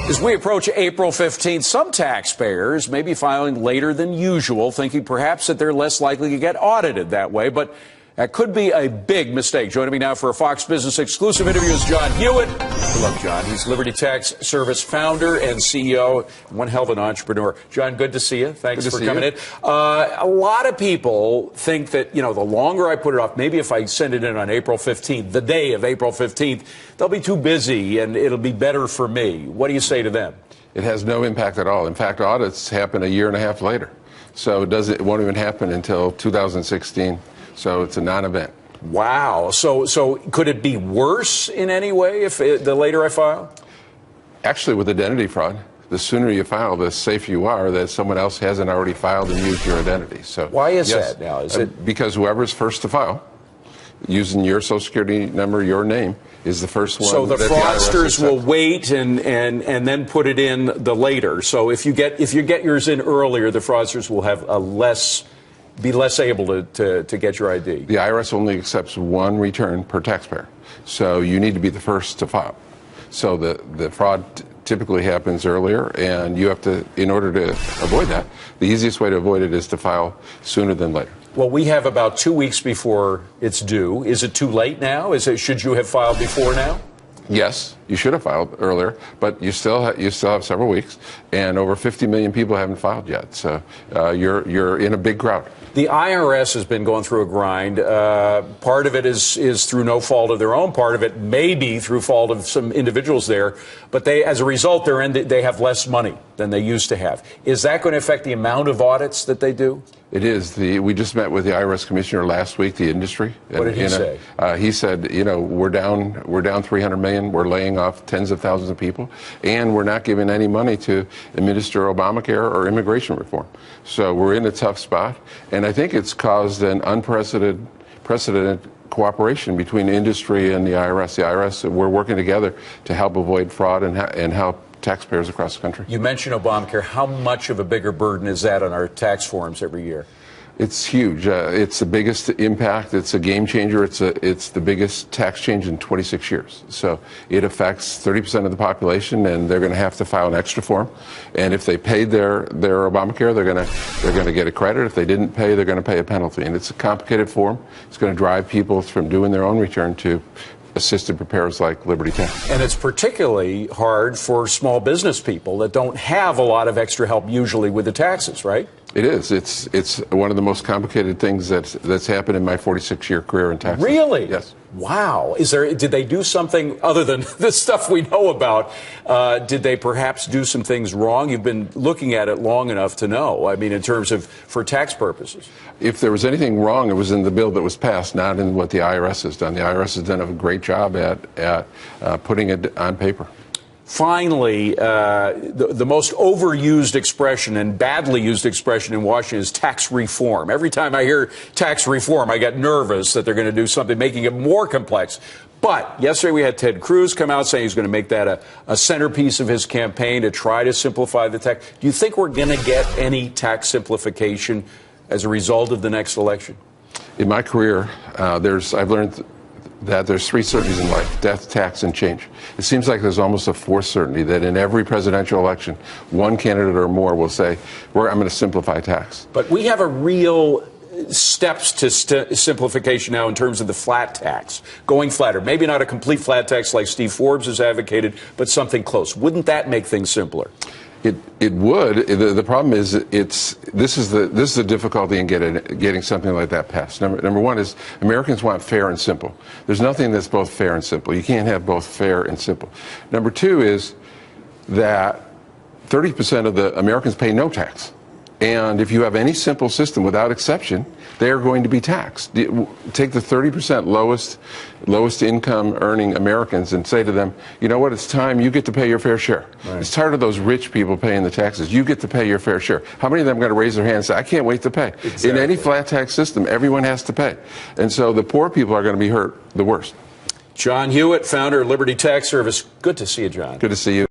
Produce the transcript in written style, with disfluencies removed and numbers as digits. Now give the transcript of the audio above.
As we approach April 15th, some taxpayers may be filing later than usual, thinking perhaps that they're less likely to get audited that way. But that could be a big mistake. Joining me now for a Fox Business exclusive interview is John Hewitt. Hello, John. He's Liberty Tax Service founder and CEO. One hell of an entrepreneur. John, good to see you. Thanks for coming in. A lot of people think that, the longer I put it off, maybe if I send it in on April 15th, the day of April 15th, they'll be too busy and it'll be better for me. What do you say to them? It has no impact at all. In fact, audits happen a year and a half later. So it won't even happen until 2016. So it's a non-event. Wow. So could it be worse in any way if the later I file? Actually, with identity fraud, the sooner you file, the safer you are that someone else hasn't already filed and used your identity. So why is that now? Is it because whoever's first to file, using your Social Security number, your name, is the first one. So the fraudsters will wait and then put it in the later. So if you get yours in earlier, the fraudsters will have be less able to get your ID. The IRS only accepts one return per taxpayer. So you need to be the first to file. So the fraud typically happens earlier, and you have to, in order to avoid that, the easiest way to avoid it is to file sooner than later. Well, we have about 2 weeks before it's due. Is it too late now? Should you have filed before now? Yes, you should have filed earlier, but you still have several weeks, and over 50 million people haven't filed yet. So you're in a big crowd. The IRS has been going through a grind. Part of it is through no fault of their own. Part of it may be through fault of some individuals there. But as a result, they have less money than they used to have. Is that going to affect the amount of audits that they do? It is. We just met with the IRS commissioner last week, the industry. What did he say? He said, we're down 300 million. We're laying off tens of thousands of people, and we're not giving any money to administer Obamacare or immigration reform. So we're in a tough spot, and I think it's caused an unprecedented cooperation between industry and the IRS. The IRS, we're working together to help avoid fraud and help taxpayers across the country. You mentioned Obamacare. How much of a bigger burden is that on our tax forms every year? It's huge. It's the biggest impact. It's a game changer. It's the biggest tax change in 26 years. So it affects 30% of the population, and they're going to have to file an extra form. And if they paid their Obamacare, they're going to get a credit. If they didn't pay, they're going to pay a penalty. And it's a complicated form. It's going to drive people from doing their own return to assisted preparers like Liberty Tax. And it's particularly hard for small business people that don't have a lot of extra help usually with the taxes, right? It is. It's one of the most complicated things that's happened in my 46-year career in taxes. Really? Yes. Wow. Did they do something other than the stuff we know about? Did they perhaps do some things wrong? You've been looking at it long enough to know. I mean, in terms of for tax purposes. If there was anything wrong, it was in the bill that was passed, not in what the IRS has done. The IRS has done a great job at putting it on paper. Finally, the most overused expression and badly used expression in Washington is tax reform. Every time I hear tax reform, I get nervous that they're going to do something making it more complex. But yesterday we had Ted Cruz come out saying he's going to make that a centerpiece of his campaign to try to simplify the tax. Do you think we're going to get any tax simplification as a result of the next election? In my career, I've learned that there's three certainties in life: death, tax, and change. It seems like there's almost a fourth certainty that in every presidential election, one candidate or more will say, I'm going to simplify tax. But we have a real steps to simplification now in terms of the flat tax, going flatter. Maybe not a complete flat tax like Steve Forbes has advocated, but something close. Wouldn't that make things simpler? It would. The problem is this is the difficulty in getting something like that passed. Number one is Americans want fair and simple. There's nothing that's both fair and simple. You can't have both fair and simple. Number two is that 30% of the Americans pay no tax. And if you have any simple system without exception, they are going to be taxed. Take the 30% lowest income earning Americans and say to them, you know what, it's time you get to pay your fair share. Right. It's tired of those rich people paying the taxes. You get to pay your fair share. How many of them are going to raise their hands and say, I can't wait to pay? Exactly. In any flat tax system, everyone has to pay. And so the poor people are going to be hurt the worst. John Hewitt, founder of Liberty Tax Service. Good to see you, John. Good to see you.